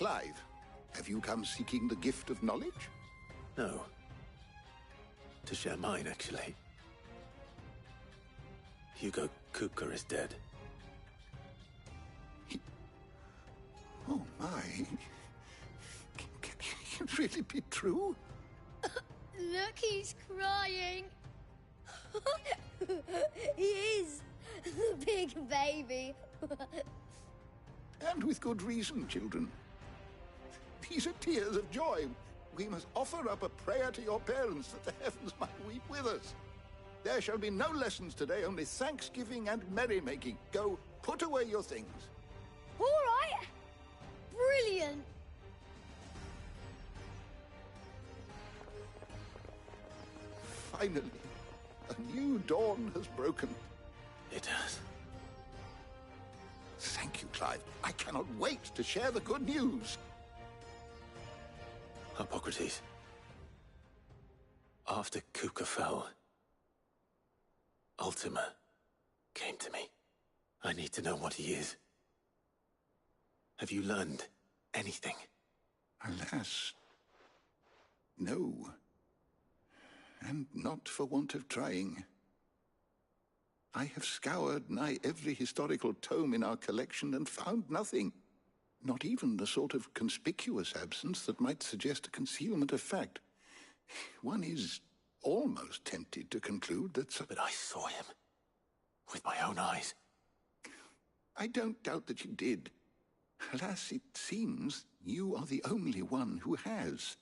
Clive, have you come seeking the gift of knowledge? No. To share mine, actually. Hugo Kupka is dead. Oh, my. Can it really be true? Look, he's crying. He is. The big baby. And with good reason, children. These are tears of joy. We must offer up a prayer to your parents that the heavens might weep with us. There shall be no lessons today, only thanksgiving and merrymaking. Go, put away your things. All right. Brilliant. Finally, a new dawn has broken. It has. Thank you, Clive. I cannot wait to share the good news. Hippocrates. After Kupka fell, Ultima came to me. I need to know what he is. Have you learned anything? Alas, no. And not for want of trying. I have scoured nigh every historical tome in our collection and found nothing. Not even the sort of conspicuous absence that might suggest a concealment of fact. One is almost tempted to conclude that... But I saw him. With my own eyes. I don't doubt that you did. Alas, it seems you are the only one who has.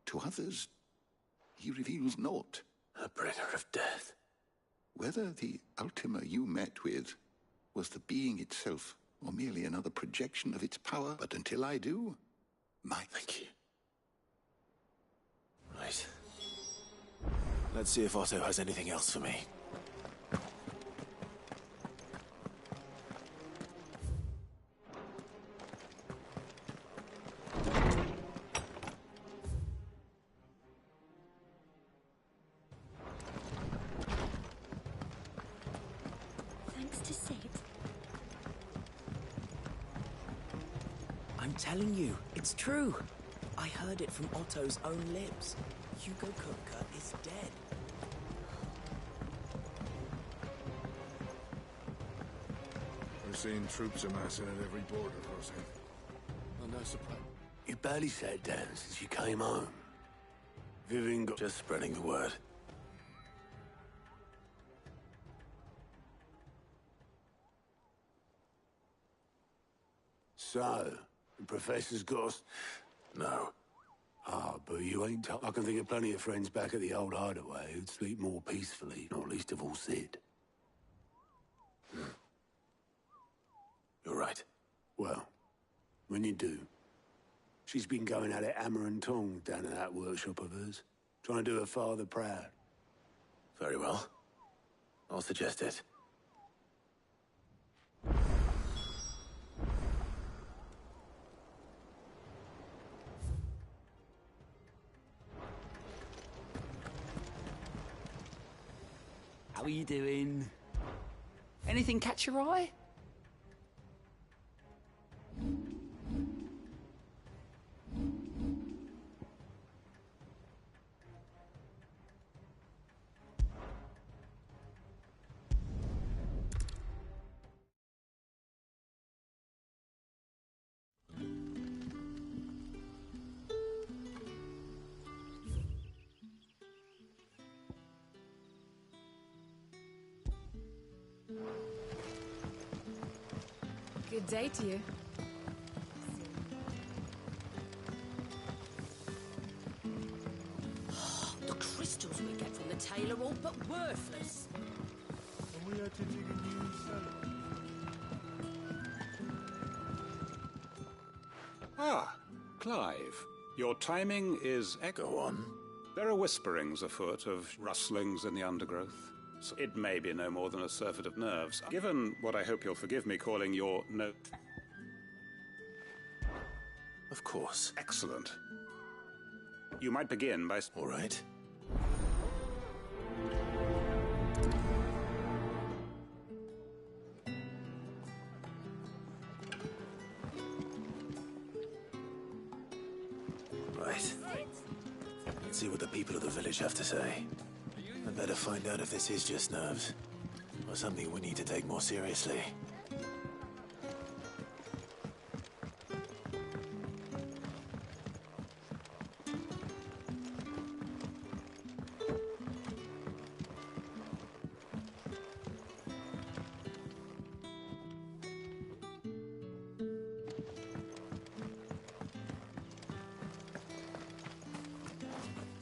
To others, he reveals naught. A bringer of death. Whether the Ultima you met with was the being itself, or merely another projection of its power, but until I do, Thank you. Right. Let's see if Otto has anything else for me. Thanks to Sid. I'm telling you, it's true. I heard it from Otto's own lips. Hugo Kupka is dead. We're seeing troops amassing at every border crossing. Well, no surprise. You barely sat down since you came home. Vivian got just spreading the word. So, the professor's got us? No. Ah, but you ain't I can think of plenty of friends back at the old hideaway who'd sleep more peacefully, not least of all Sid. You're right. Well, when you do, she's been going at it hammer and tong down in that workshop of hers, trying to do her father proud. Very well. I'll suggest it. How are you doing? Anything catch your eye? Good day to you. The crystals we get from the tailor are all but worthless. And we had to dig a new cellar. Ah, Clive. Your timing is Go on. There are whisperings afoot of rustlings in the undergrowth. So it may be no more than a surfeit of nerves. Given what I hope you'll forgive me calling your note... Of course. Excellent. You might begin by... All right. see what the people of the village have to say. I'd better find out if this is just nerves, or something we need to take more seriously.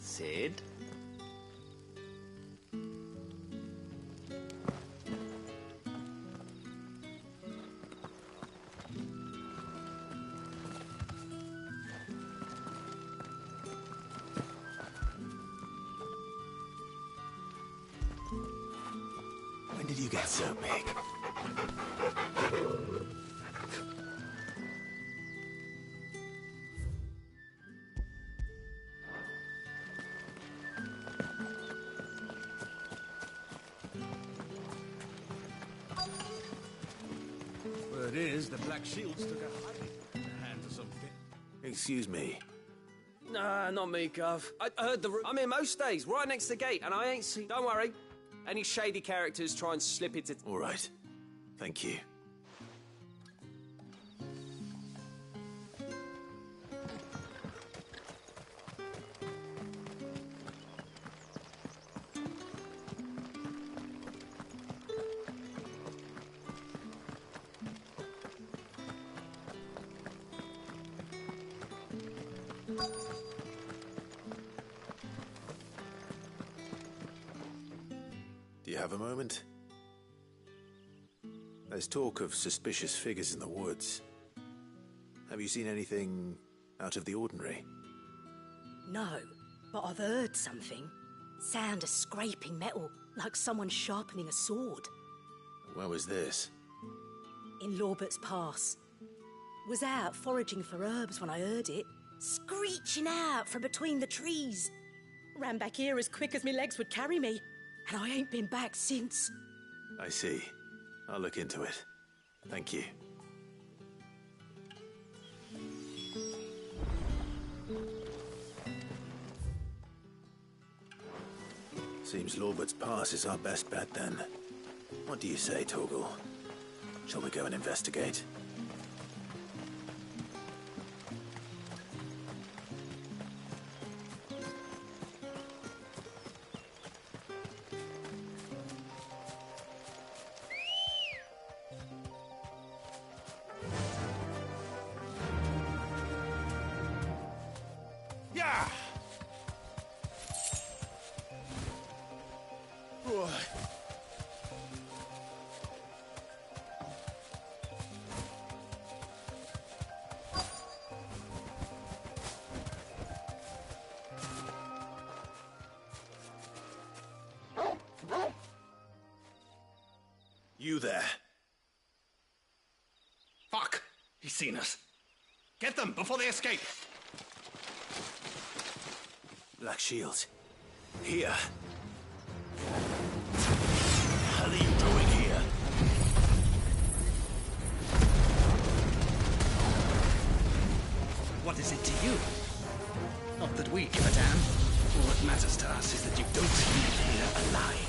Sid? When did you get so big? Word is, the Black Shields took a hiding hand to some fit. Excuse me. Nah, not me, Gov. I heard I'm here most days, right next to the gate, and I ain't seen... Don't worry. Any shady characters try and slip into... All right. Thank you. Do you have a moment? There's talk of suspicious figures in the woods. Have you seen anything out of the ordinary? No, but I've heard something. Sound of scraping metal, like someone sharpening a sword. Where was this? In Lawbert's Pass. Was out foraging for herbs when I heard it, screeching out from between the trees. Ran back here as quick as my legs would carry me, and I ain't been back since. I see. I'll look into it. Thank you. Seems Lawbert's Pass is our best bet then. What do you say, Torgal? Shall we go and investigate? Yeah! You there? Fuck! He's seen us. Get them before they escape! Black Shields. Here. What the hell are you doing here? What is it to you? Not that we give a damn. All that matters to us is that you don't leave here alive.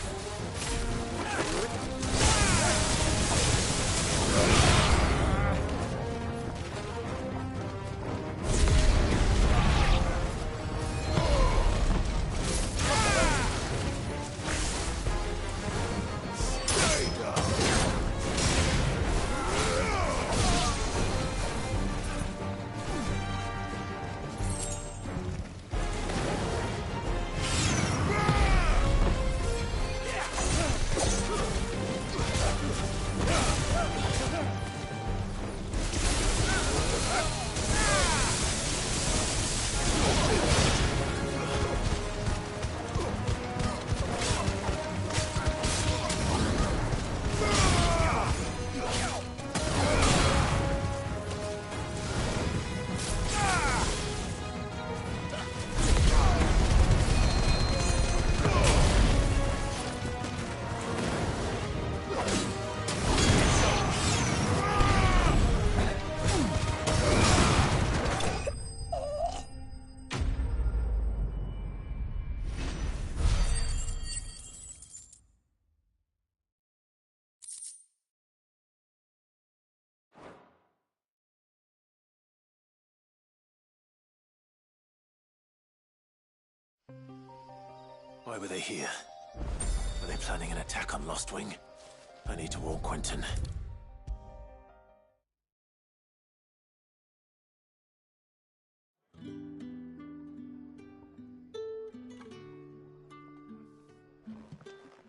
Why were they here? Were they planning an attack on Lost Wing? I need to warn Quentin.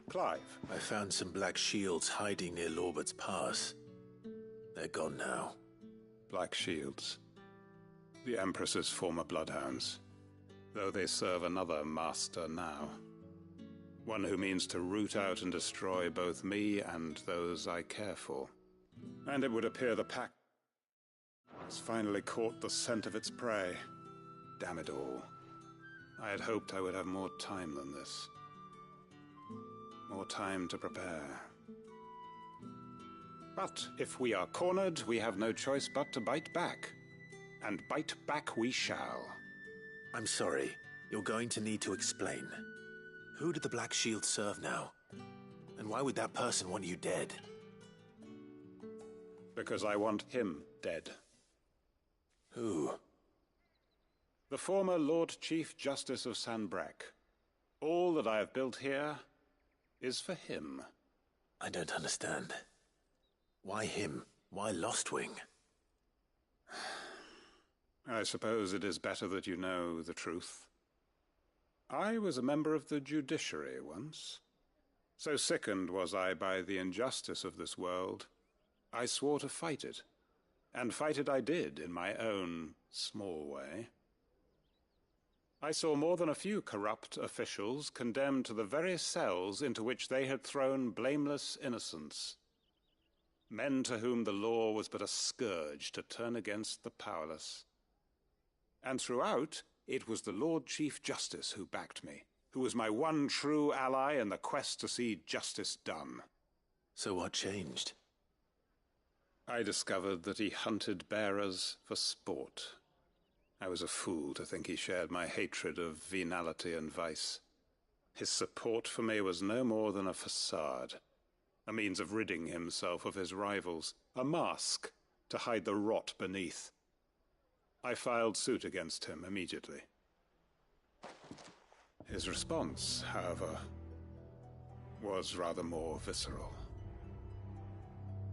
Clive. I found some black shields hiding near Lawbert's Pass. They're gone now. Black Shields. The Empress's former bloodhounds. Though they serve another master now. One who means to root out and destroy both me and those I care for. And it would appear the pack has finally caught the scent of its prey. Damn it all. I had hoped I would have more time than this. More time to prepare. But if we are cornered, we have no choice but to bite back. And bite back we shall. I'm sorry. You're going to need to explain. Who do the Black Shields serve now? And why would that person want you dead? Because I want him dead. Who? The former Lord Chief Justice of Sanbreque. All that I have built here is for him. I don't understand. Why him? Why Lost Wing? I suppose it is better that you know the truth. I was a member of the judiciary once. So sickened was I by the injustice of this world, I swore to fight it. And fight it I did in my own small way. I saw more than a few corrupt officials condemned to the very cells into which they had thrown blameless innocents. Men to whom the law was but a scourge to turn against the powerless. And throughout, it was the Lord Chief Justice who backed me, who was my one true ally in the quest to see justice done. So what changed? I discovered that he hunted bearers for sport. I was a fool to think he shared my hatred of venality and vice. His support for me was no more than a facade, a means of ridding himself of his rivals, a mask to hide the rot beneath. I filed suit against him immediately. His response, however, was rather more visceral.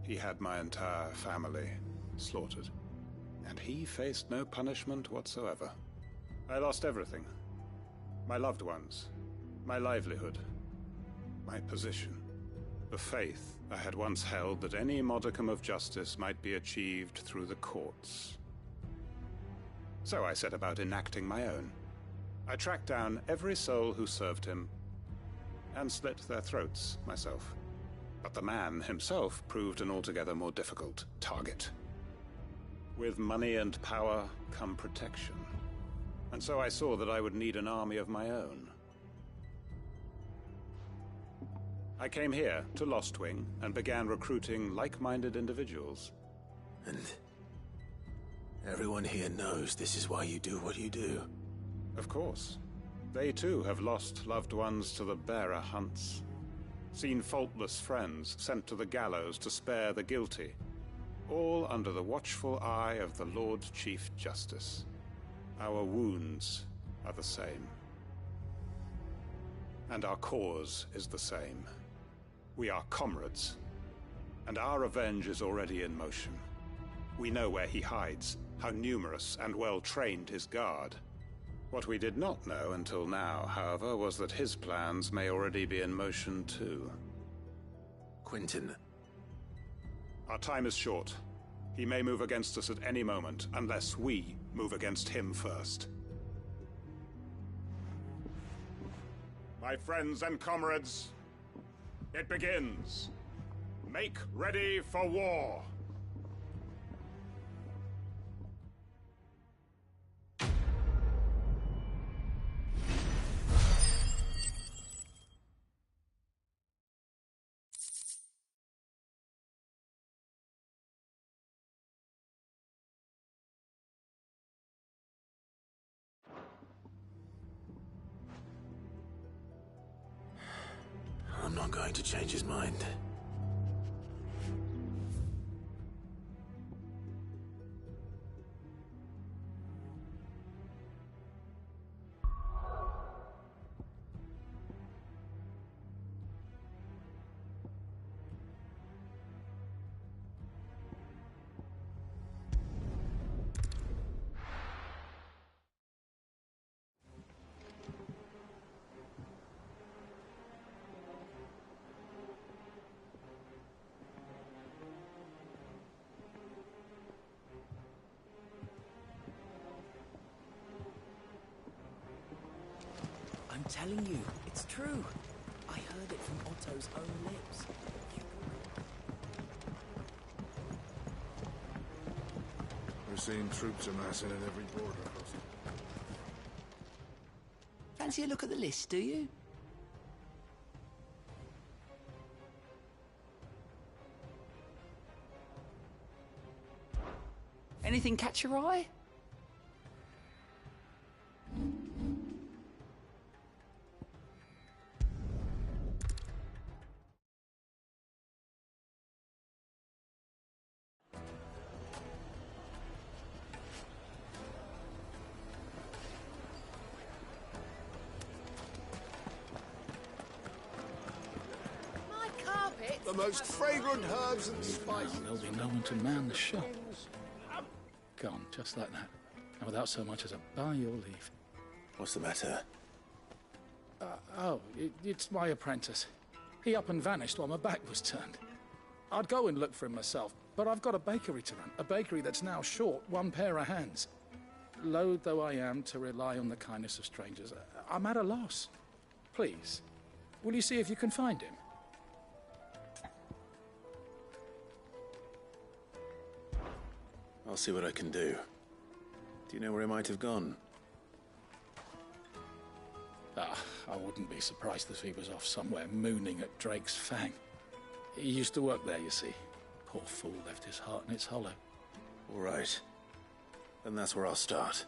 He had my entire family slaughtered, and he faced no punishment whatsoever. I lost everything. My loved ones, my livelihood, my position, the faith I had once held that any modicum of justice might be achieved through the courts. So I set about enacting my own. I tracked down every soul who served him, and slit their throats myself. But the man himself proved an altogether more difficult target. With money and power come protection. And so I saw that I would need an army of my own. I came here to Lost Wing and began recruiting like-minded individuals. And everyone here knows this is why you do what you do. Of course. They too have lost loved ones to the bearer hunts. Seen faultless friends sent to the gallows to spare the guilty. All under the watchful eye of the Lord Chief Justice. Our wounds are the same. And our cause is the same. We are comrades. And our revenge is already in motion. We know where he hides, how numerous and well-trained his guard. What we did not know until now, however, was that his plans may already be in motion too. Quentin. Our time is short. He may move against us at any moment, unless we move against him first. My friends and comrades, it begins. Make ready for war. I'm not going to change his mind. telling you, it's true. I heard it from Otto's own lips. We're seeing troops amassing at every border crossing. Fancy a look at the list, do you? Anything catch your eye? The most fragrant herbs and spices. There'll be no one to man the shop. Gone, just like that. And without so much as a by your leave. What's the matter? It's my apprentice. He up and vanished while my back was turned. I'd go and look for him myself, but I've got a bakery to run. A bakery that's now short one pair of hands. Loath though I am to rely on the kindness of strangers, I'm at a loss. Please, will you see if you can find him? I'll see what I can do. Do you know where he might have gone? I wouldn't be surprised if he was off somewhere mooning at Drake's Fang. He used to work there, you see. Poor fool left his heart in its hollow. All right. Then that's where I'll start.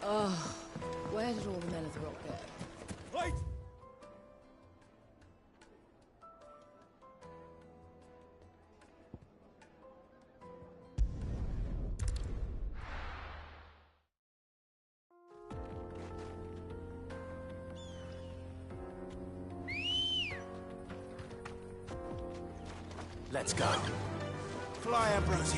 Oh, where did all the men of the rock go? Wait! Let's go. Fly, Ambrosia.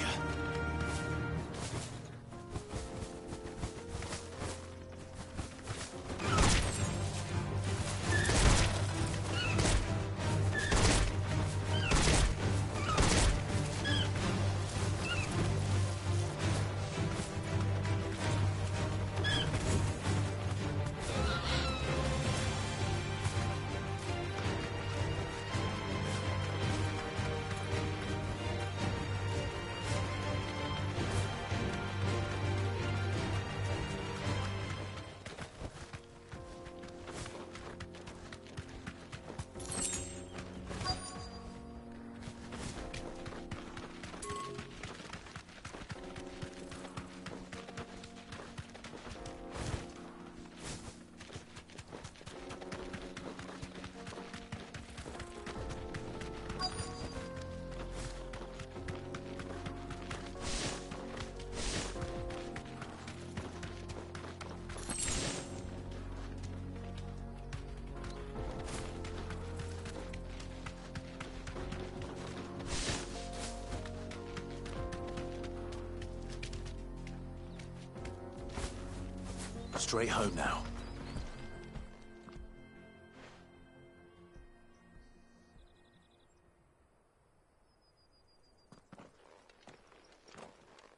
straight home now.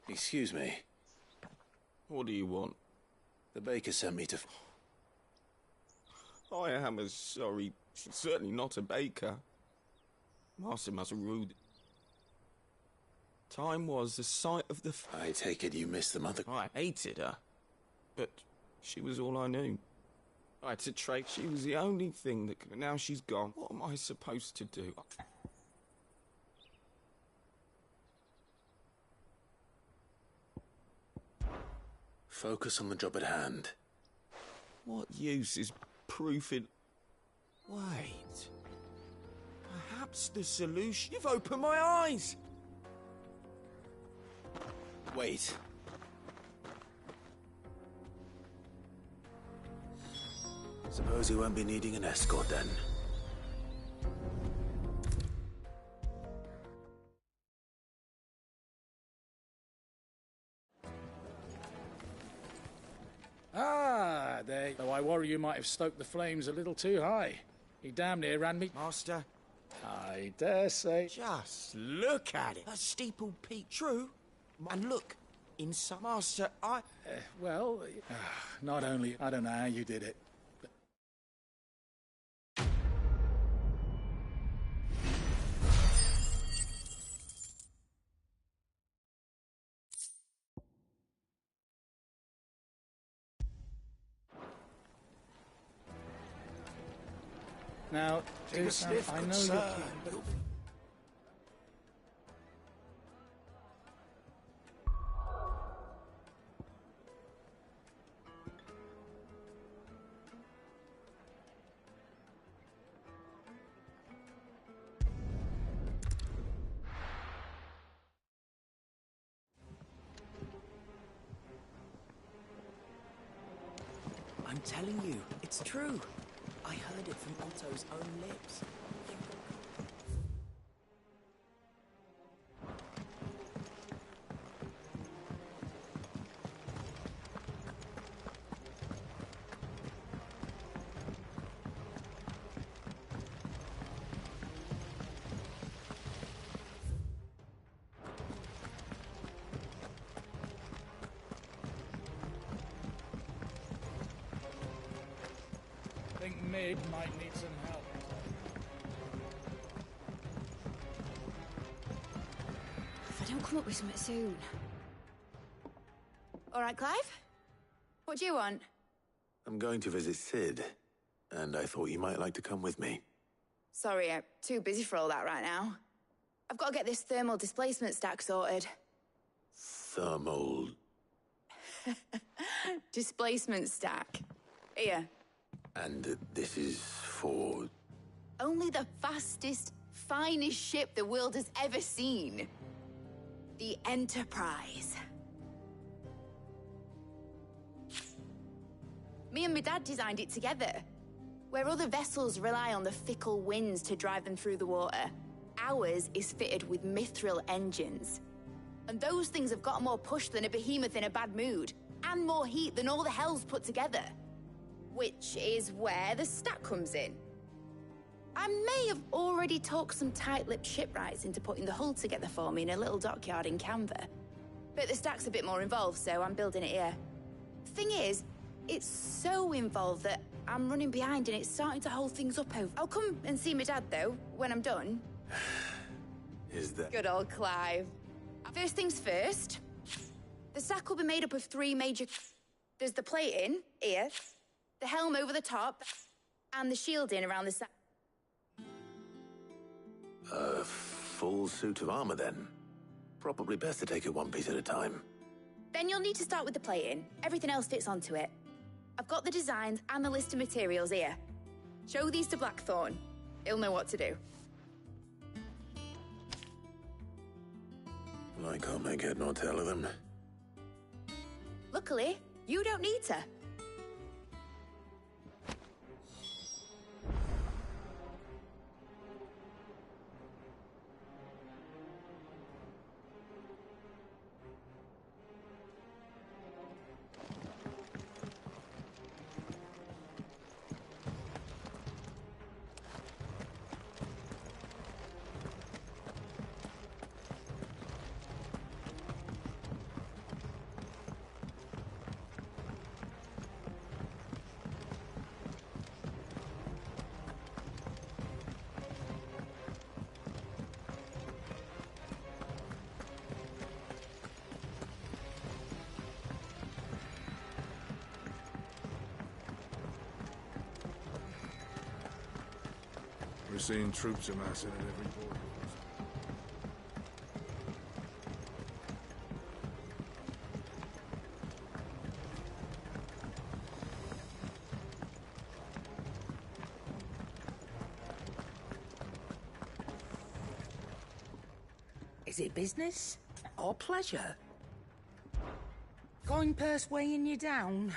Excuse me. What do you want? The baker sent me to... I am as sorry. She's certainly not a baker. Master must have ruled. Time was the sight of the... I take it you missed the mother... I hated her. But she was all I knew. I had to trade. She was the only thing that could... Now she's gone. What am I supposed to do? Focus on the job at hand. What use is proofing... Wait. Perhaps the solution... You've opened my eyes! Wait. Suppose you won't be needing an escort then. Ah, there. Though I worry you might have stoked the flames a little too high. He damn near ran me... Master? I dare say. Just look at it. A steeple peak. True. And look, inside. Master, Well, not only... I don't know how you did it. Now, Take a sniff, I good know sir. you're keen, but... I'm telling you, it's true. I heard it from Otto's own lips. I think Mid might need some help. If I don't come up with something soon. All right, Clive? What do you want? I'm going to visit Sid, and I thought you might like to come with me. Sorry, I'm too busy for all that right now. I've got to get this thermal displacement stack sorted. Thermal... Displacement stack. Here. And this is for... Only the fastest, finest ship the world has ever seen. The Enterprise. Me and my dad designed it together. Where other vessels rely on the fickle winds to drive them through the water, ours is fitted with mithril engines. And those things have got more push than a behemoth in a bad mood, and more heat than all the hells put together. Which is where the stack comes in. I may have already talked some tight-lipped shipwrights into putting the hull together for me in a little dockyard in Canva. But the stack's a bit more involved, so I'm building it here. Thing is, it's so involved that I'm running behind and it's starting to hold things up over. I'll come and see my dad, though, when I'm done. Is that... Good old Clive. First things first, the stack will be made up of three major... There's the plating, here, the helm over the top, and the shielding around the side. A full suit of armor, then. Probably best to take it one piece at a time. Then you'll need to start with the plating. Everything else fits onto it. I've got the designs and the list of materials here. Show these to Blackthorn. He'll know what to do. I can't make head nor tail of them. Luckily, you don't need to. We're seeing troops amassing at every border crossing. Is it business or pleasure? Coin purse weighing you down?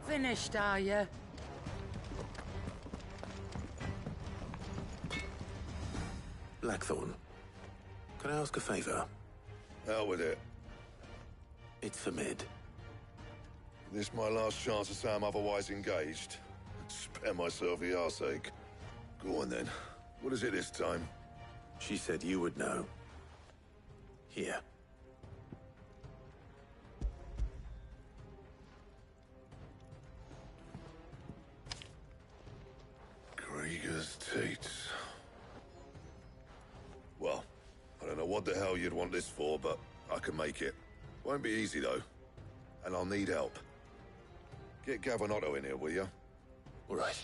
Finished, are you? Blackthorn, can I ask a favor? Hell with it. It's for Mid. This my last chance to say I'm otherwise engaged. Spare myself the arseache. Go on then. What is it this time? She said you would know. Here. Krieger's teats. Well, I don't know what the hell you'd want this for, but I can make it. Won't be easy, though. And I'll need help. Get Gavinotto in here, will you? All right.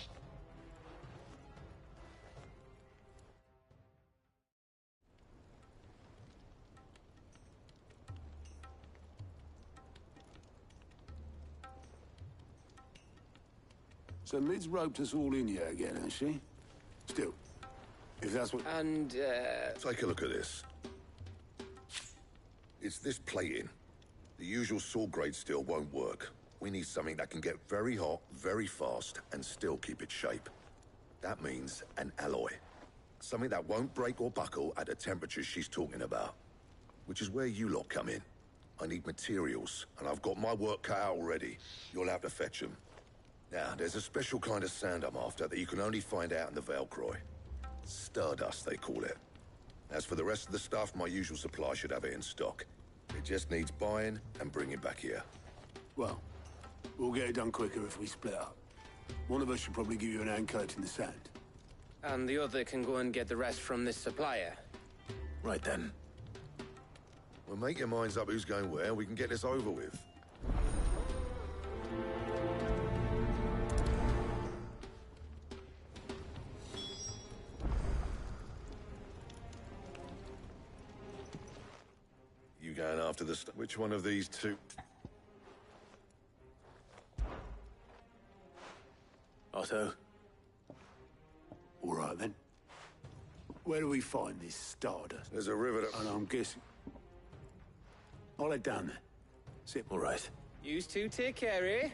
So Mid's roped us all in here again, has she? Still, if that's what... And, Take a look at this. It's this plating. The usual sword grade steel won't work. We need something that can get very hot, very fast, and still keep its shape. That means an alloy. Something that won't break or buckle at the temperatures she's talking about. Which is where you lot come in. I need materials, and I've got my work cut out already. You'll have to fetch them. Now, there's a special kind of sand I'm after that you can only find out in the Valcroy. Stardust, they call it. As for the rest of the stuff, my usual supply should have it in stock. It just needs buying and bringing back here. Well, we'll get it done quicker if we split up. One of us should probably give you an hand coat in the sand. And the other can go and get the rest from this supplier. Right then. Well, make your minds up who's going where, we can get this over with. You going after the which one of these two? Otto? All right, then. Where do we find this Stardust? There's a river that... And I'm guessing... I'll head down there. Sit. All right. Yous two take care, eh?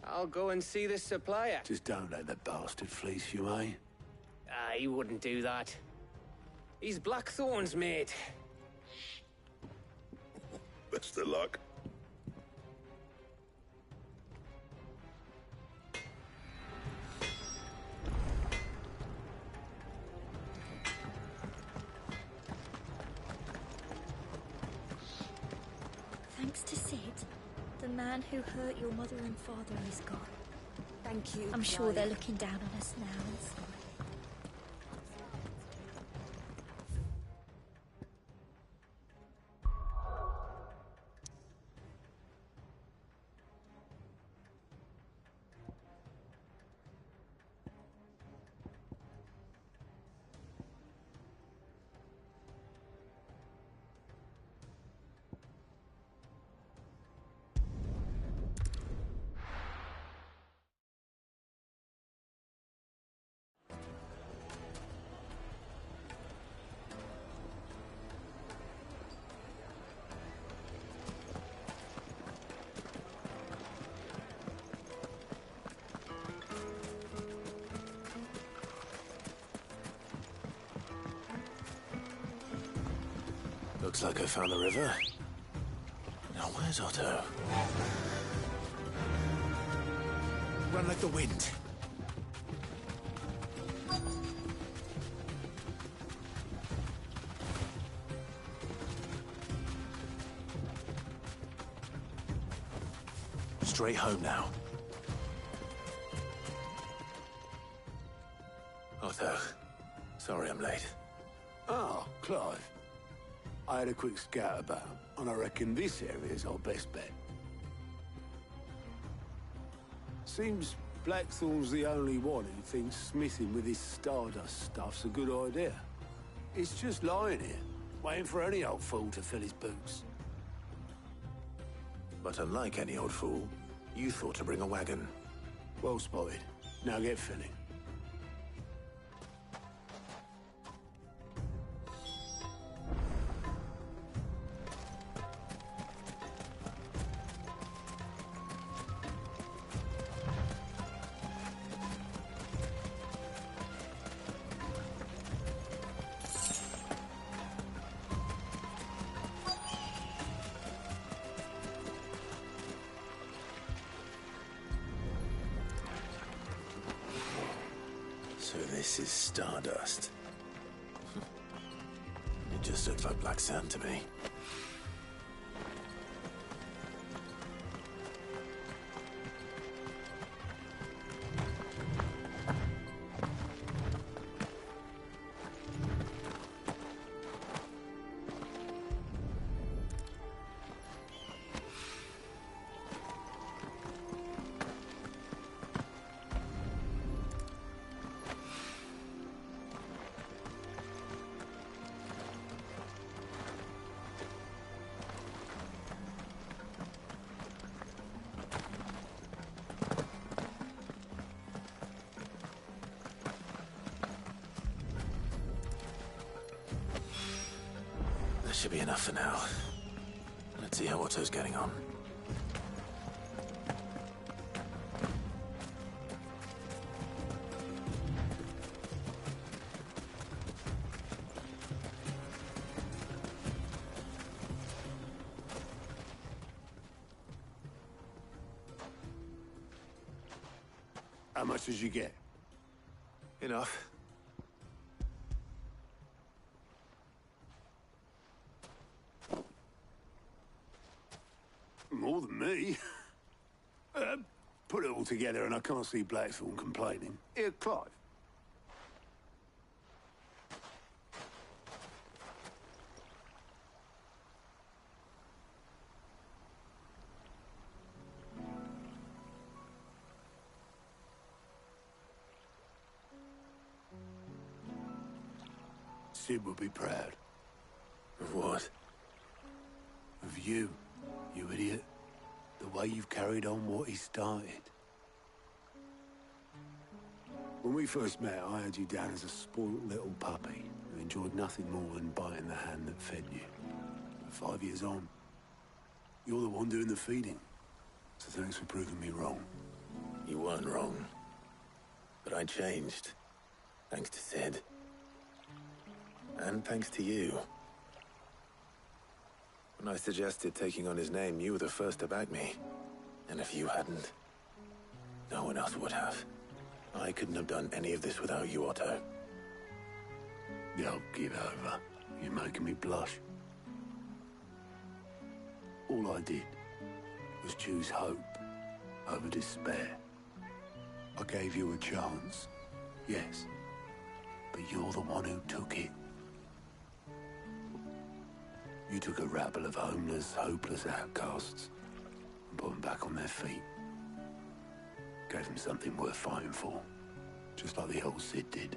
I'll go and see this supplier. Just don't let the bastard fleece you, eh? He wouldn't do that. He's Blackthorn's mate. Best of luck. Thanks to Sid, the man who hurt your mother and father is gone. Thank you. I'm sure they're looking down on us now and sorry. Looks like I found the river. Now where's Otto? Run like the wind. straight home now. Otto, sorry I'm late. Oh, Clive. I had a quick scout about, and I reckon this area's our best bet. Seems Blackthorn's the only one who thinks smithing with this Stardust stuff's a good idea. It's just lying here, waiting for any old fool to fill his boots. But unlike any old fool, you thought to bring a wagon. Well spotted. Now get filling. So this is Stardust. It just looks like black sand to me. That should be enough for now. Let's see how Otto's getting on. How much did you get? Enough. More than me. Put it all together and I can't see Blackthorn complaining. Here, Clive. Sid will be proud. Of what? Of you, you idiot. The way you've carried on what he started. When we first met, I had you down as a spoilt little puppy who enjoyed nothing more than biting the hand that fed you. But 5 years on, you're the one doing the feeding. So thanks for proving me wrong. You weren't wrong. But I changed. Thanks to Sid. And thanks to you. When I suggested taking on his name, you were the first to back me. And if you hadn't, no one else would have. I couldn't have done any of this without you, Otto. Yo, give over. You're making me blush. All I did was choose hope over despair. I gave you a chance, yes. But you're the one who took it. You took a rabble of homeless, hopeless outcasts and put them back on their feet. Gave them something worth fighting for, just like the old Sid did.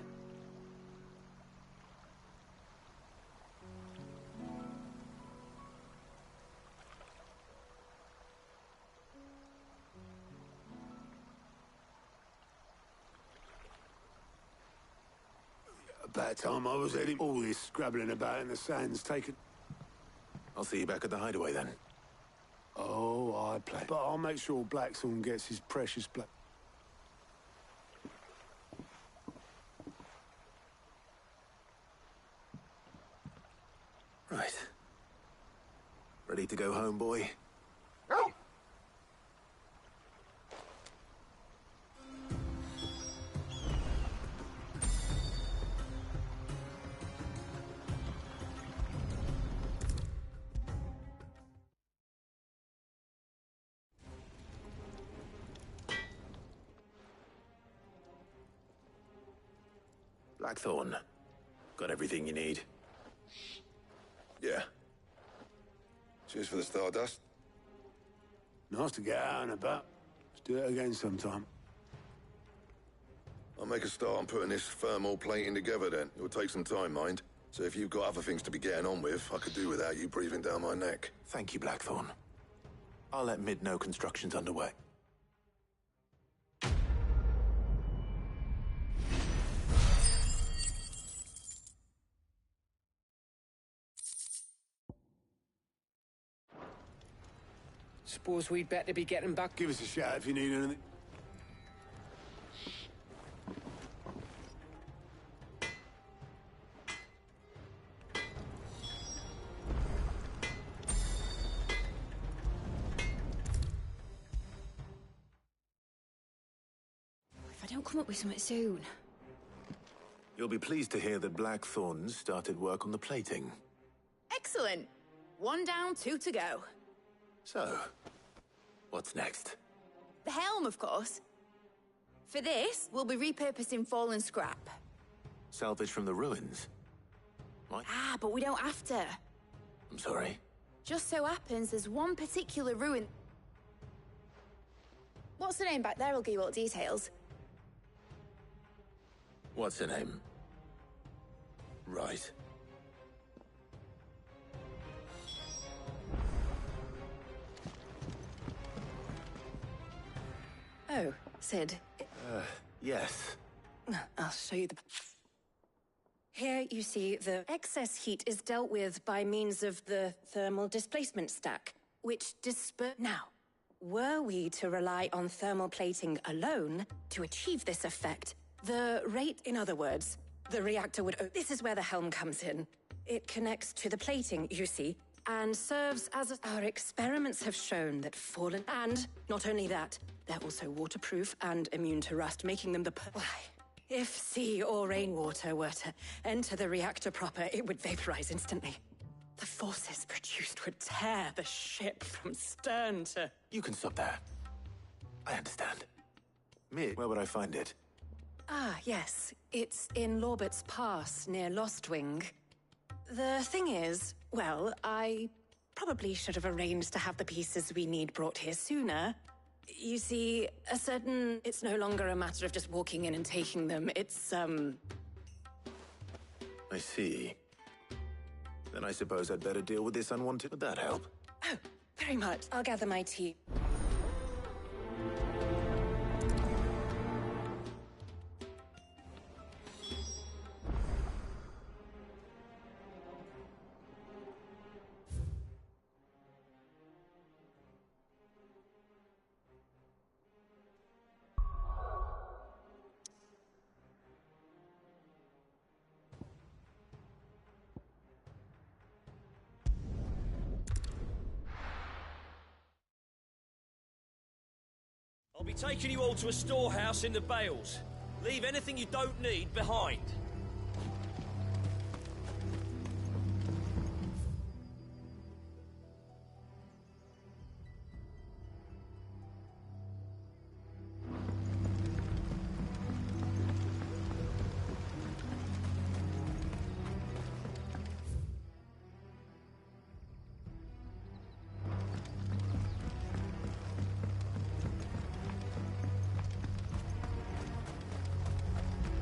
About time I was heading. All this scrabbling about in the sand's taken. I'll see you back at the hideaway then. Oh, I play. But I'll make sure Blackthorn gets his precious black. Right. Ready to go home, boy? Blackthorn. Got everything you need? Yeah. Cheers for the Stardust. Nice to get out and about. Let's do it again sometime. I'll make a start on putting this thermal plating together then. It'll take some time, mind. So if you've got other things to be getting on with, I could do without you breathing down my neck. Thank you, Blackthorn. I'll let Mid know construction's underway. Suppose we'd better be getting back. Give us a shout if you need anything. If I don't come up with something soon. You'll be pleased to hear that Blackthorn started work on the plating. Excellent. 1 down, 2 to go. So, what's next? The helm, of course. For this, we'll be repurposing fallen scrap. Salvage from the ruins? What? Ah, but we don't have to. I'm sorry. Just so happens there's one particular ruin. What's the name back there? I'll give you all the details. What's her name? Right. Oh, Sid. Yes. I'll show you the... Here you see the excess heat is dealt with by means of the thermal displacement stack, which Now, were we to rely on thermal plating alone to achieve this effect, the rate, in other words, the reactor would... This is where the helm comes in. It connects to the plating, you see, and serves as a... Our experiments have shown that fallen... And not only that, they're also waterproof and immune to rust, making them the... Why, if sea or rainwater were to enter the reactor proper, it would vaporize instantly. The forces produced would tear the ship from stern to... You can stop there. I understand. Mid, where would I find it? Ah, yes. It's in Lawbert's Pass, near Lostwing. The thing is, well, I probably should have arranged to have the pieces we need brought here sooner. You see, it's no longer a matter of just walking in and taking them. It's, I see. Then I suppose I'd better deal with this unwanted. Would that help? Oh, very much. I'll gather my tea. I'll be taking you all to a storehouse in the Bales. Leave anything you don't need behind.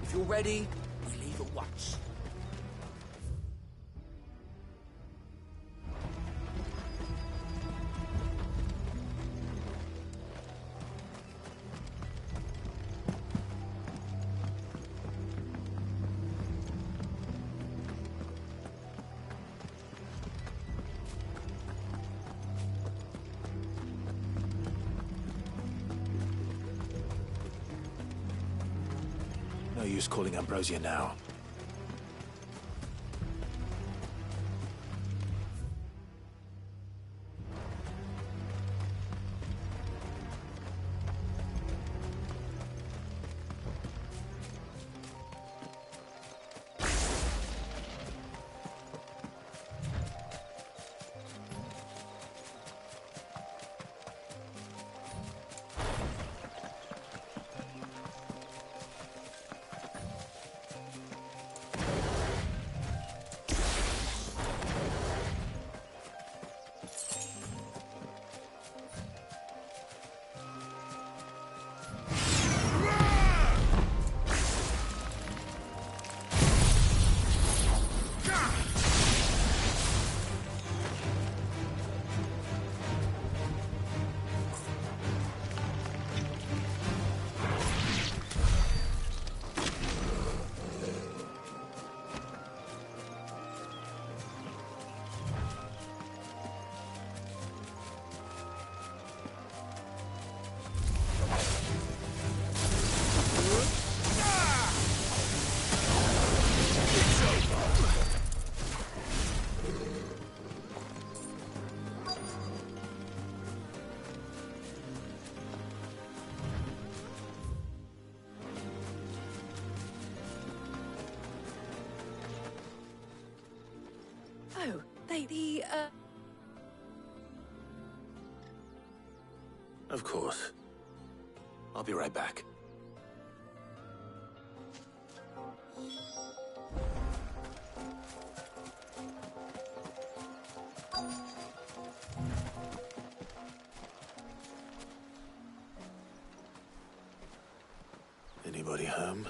If you're ready, we leave at once. No use calling Ambrosia now. No, Of course. I'll be right back. Anybody home?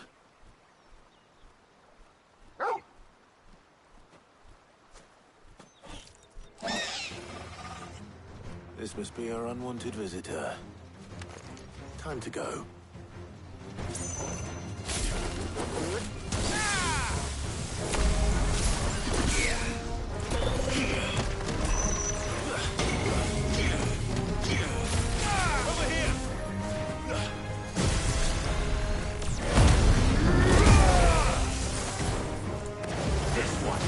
This must be our unwanted visitor. Time to go. Over here! This one.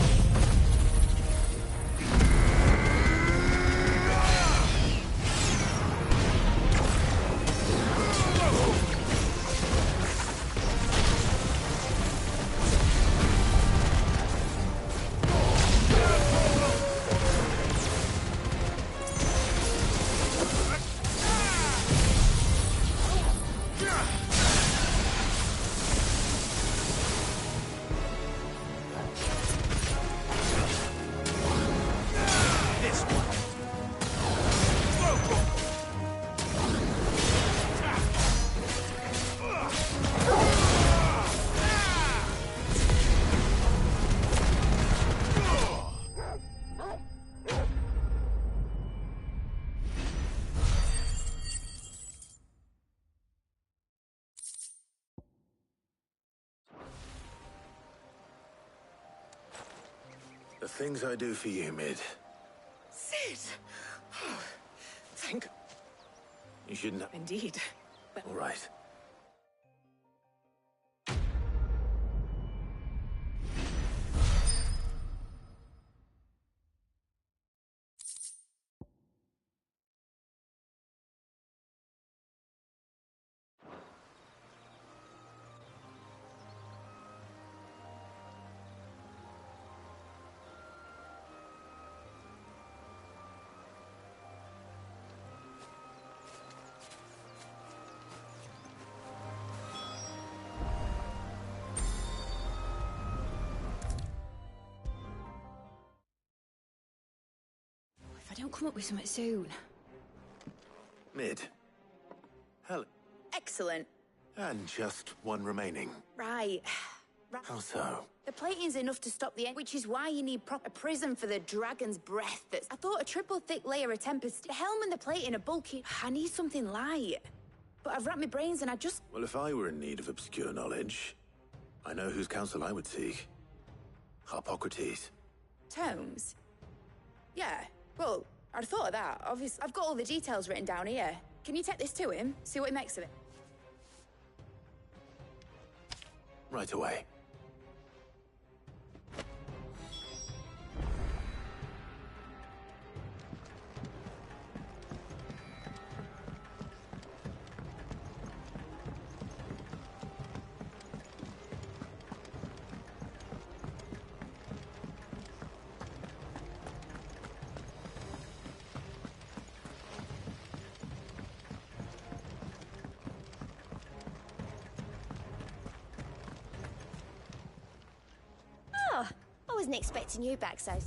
The things I do for you, Mid. Sid! Oh, thank... You shouldn't have... Indeed. All right. If I don't come up with something soon. Mid. Hell. Excellent. And just one remaining. Right. How so? The plating's enough to stop the end, which is why you need proper prison for the dragon's breath. I thought a triple thick layer of tempest. The helm and the plating are bulky. I need something light. But I've racked my brains and I just... Well, if I were in need of obscure knowledge, I know whose counsel I would seek. Hippocrates. Tomes? Yeah. Well, I'd thought of that. Obviously, I've got all the details written down here. Can you take this to him? See what he makes of it? Right away. Oh, I wasn't expecting you back so...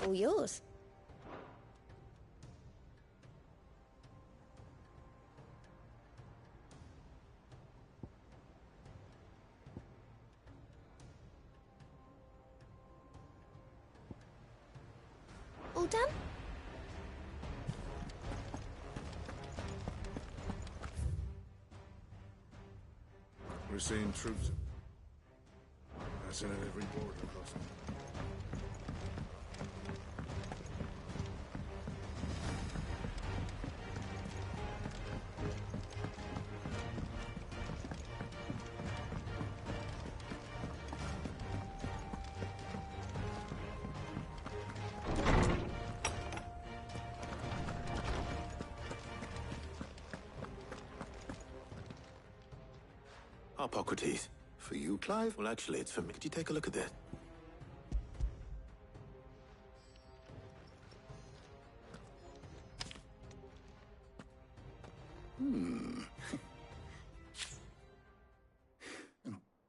All yours. All done? We're seeing troops. That's at every border crossing. Hippocrates. for you, Clive? Well, actually, it's for me. Could you take a look at this?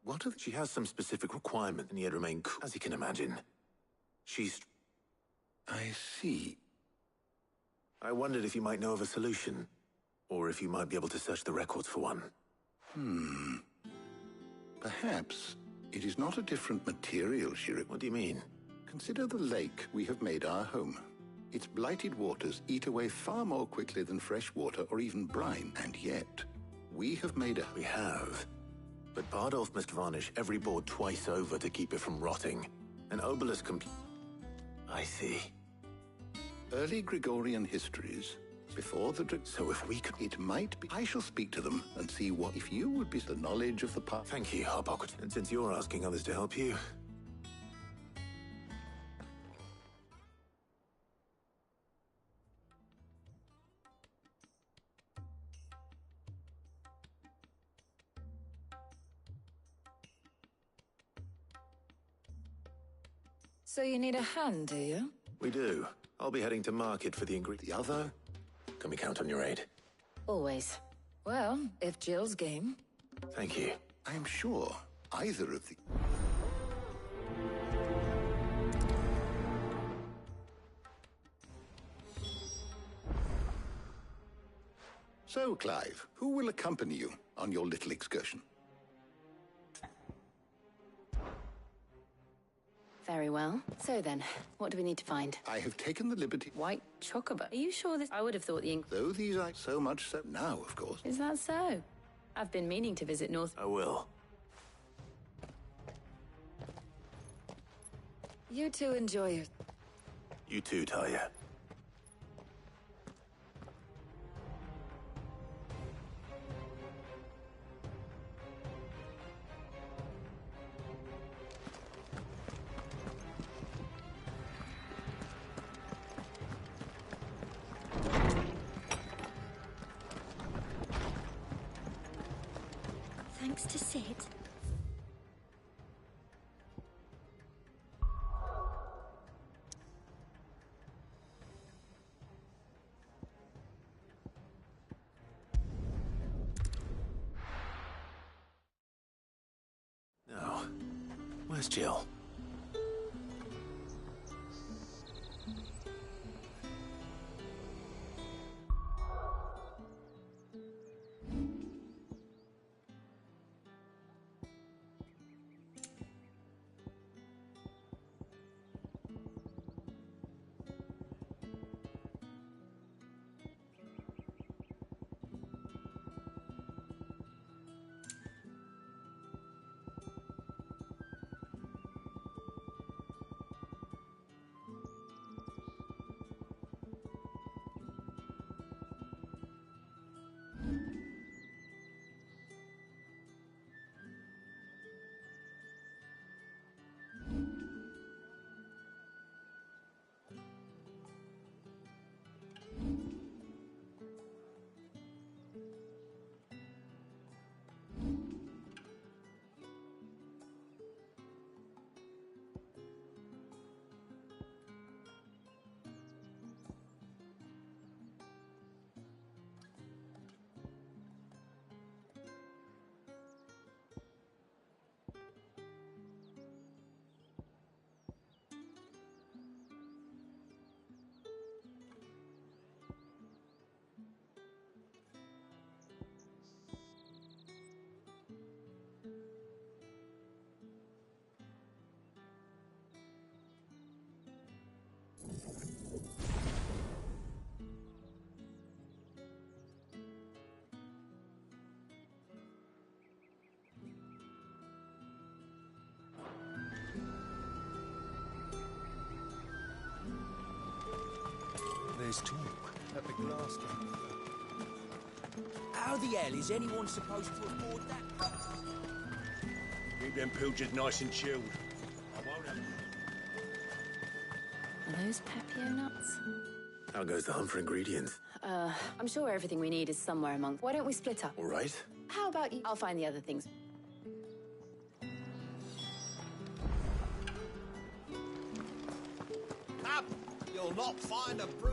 What are She has some specific requirement, and yet remain cool, as you can imagine. She's... I see. I wondered if you might know of a solution, or if you might be able to search the records for one. Perhaps it is not a different material she What do you mean? Consider the lake we have made our home. Its blighted waters eat away far more quickly than fresh water or even brine, and yet we have made a... We have. But Bardolph must varnish every board twice over to keep it from rotting. An obelisk I see. Early Gregorian histories, before the... So if we could... It might be... I shall speak to them and see what... If you would be the knowledge of the past... Thank you, Harbok. And since you're asking others to help you... So you need a hand, do you? We do. I'll be heading to market for the ingredient. The other? Can we count on your aid? Always. Well, if Jill's game. Thank you. I am sure either of the... So, Clive, who will accompany you on your little excursion? Very well. So then, what do we need to find? I have taken the liberty... White chocobo. Are you sure this... I would have thought the ink... Though these are so much so now, of course. Is that so? I've been meaning to visit North... I will. You two enjoy it. You too, Talia. Thanks to Sid. Now, where's Jill? There's talk at the glass camp. How the hell is anyone supposed to afford that? Keep them pilgers nice and chilled. I won't have... Are those Papio nuts? How goes the hunt for ingredients? I'm sure everything we need is somewhere among... Why don't we split up? All right. How about you? I'll find the other things. chap. You'll not find a bruise.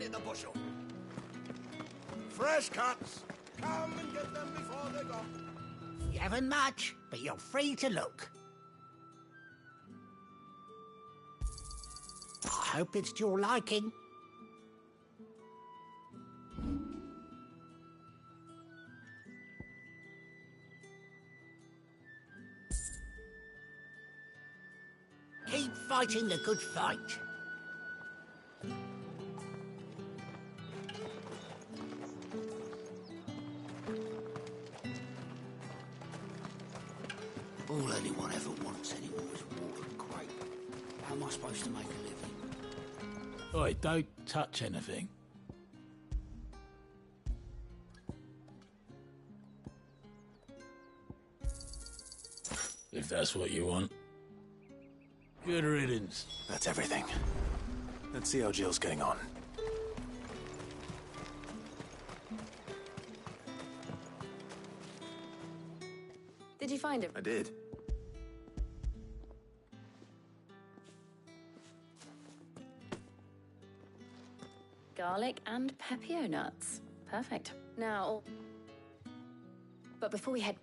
in the bushel. Fresh cuts. Come and get them before they're gone. You haven't much, but you're free to look. I hope it's to your liking. Keep fighting the good fight. All anyone ever wants anymore is water and grape. How am I supposed to make a living? Oi, don't touch anything. If that's what you want. Good riddance. That's everything. Let's see how Jill's getting on. Did you find him? I did. Garlic and pepio nuts. Perfect. Now... But before we head...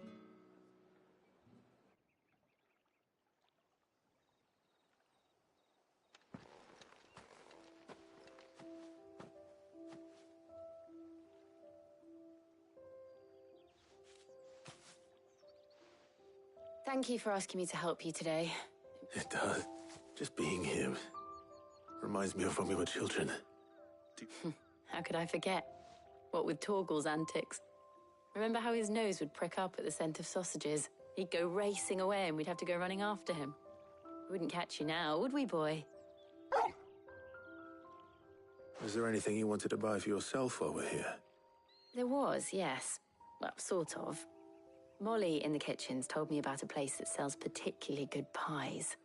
Thank you for asking me to help you today. It does. Just being here reminds me of when we were children. How could I forget? What with Torgal's antics. Remember how his nose would prick up at the scent of sausages? He'd go racing away and we'd have to go running after him. We wouldn't catch you now, would we, boy? Was there anything you wanted to buy for yourself while we're here? There was, yes. Well, sort of. Molly in the kitchens told me about a place that sells particularly good pies.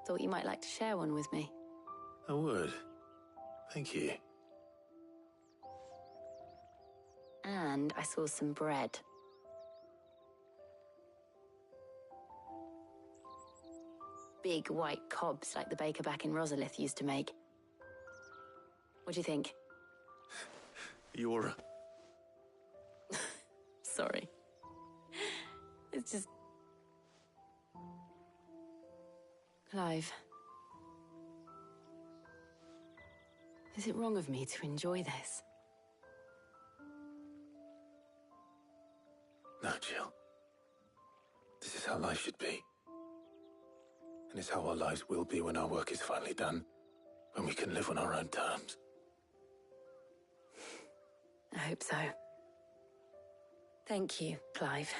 Thought you might like to share one with me. I would. Thank you. And I saw some bread. Big white cobs like the baker back in Rosalith used to make. What do you think? You're... Sorry. It's just... Clive. Is it wrong of me to enjoy this? No, Jill. This is how life should be. And it's how our lives will be when our work is finally done. When we can live on our own terms. I hope so. Thank you, Clive.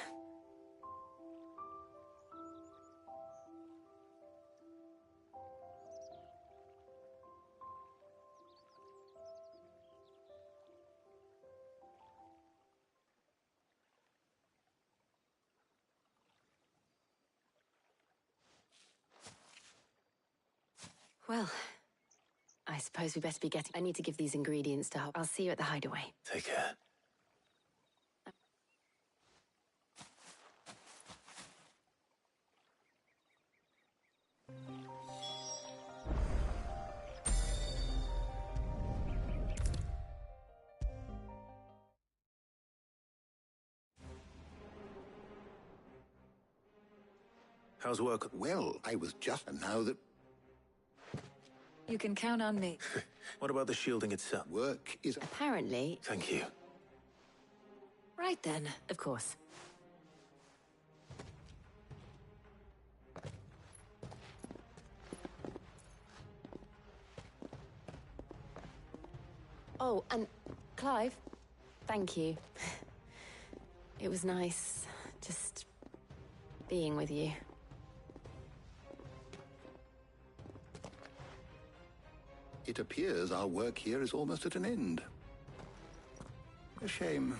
Well, I suppose we best be getting... I need to give these ingredients to Hop. I'll see you at the hideaway. Take care. How's work? Well, I was just... And now that... You can count on me. What about the shielding itself? Work is... Apparently... Thank you. Right then, of course. Oh, and Clive, thank you. It was nice just being with you. It appears our work here is almost at an end. A shame.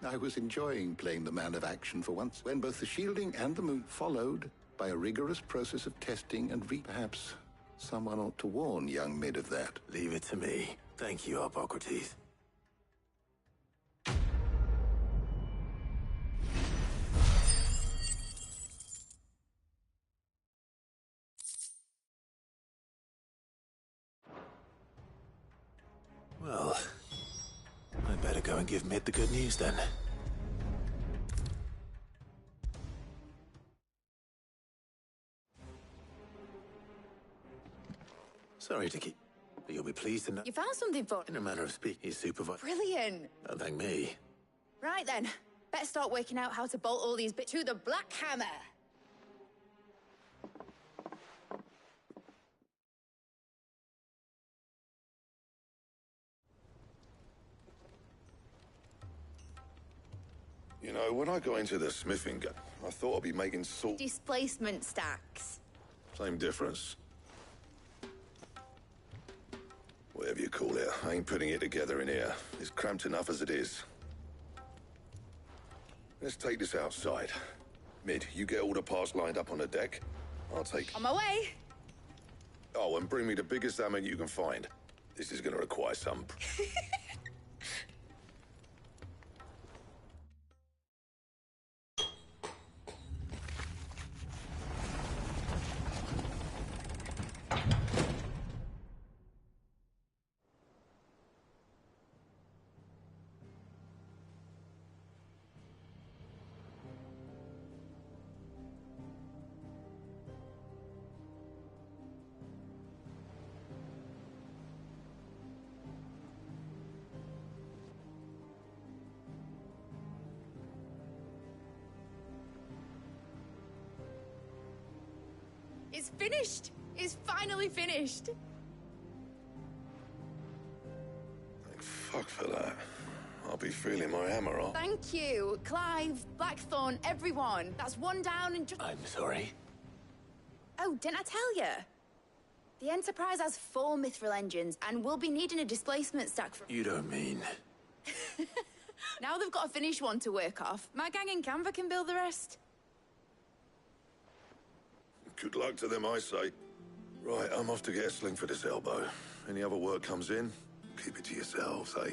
I was enjoying playing the man of action for once, when both the shielding and the moon followed by a rigorous process of testing and perhaps someone ought to warn young Mid of that. Leave it to me. Thank you, Hippocrates. go and give Mid the good news then. Sorry to keep, but you'll be pleased to know. You found something for... In a manner of speaking, he's supervised. Brilliant. Don't thank me. Right then, better start working out how to bolt all these bits to the Black Hammer. You know, when I got into the smithing gun, I thought I'd be making salt... Displacement stacks. Same difference. Whatever you call it, I ain't putting it together in here. It's cramped enough as it is. Let's take this outside. Mid, you get all the parts lined up on the deck. I'll take... On my way. Oh, and bring me the biggest hammer you can find. This is gonna require some... It's finished. It's finally finished. Thank fuck for that. I'll be feeling my hammer off. Thank you, Clive, Blackthorn, everyone. That's one down and just... I'm sorry. Oh, didn't I tell you? The Enterprise has 4 mithril engines, and we'll be needing a displacement stack for... You don't mean... Now they've got a finished one to work off. My gang in Canva can build the rest. Good luck to them, I say. Right, I'm off to get a sling for this elbow. Any other work comes in, keep it to yourselves, eh?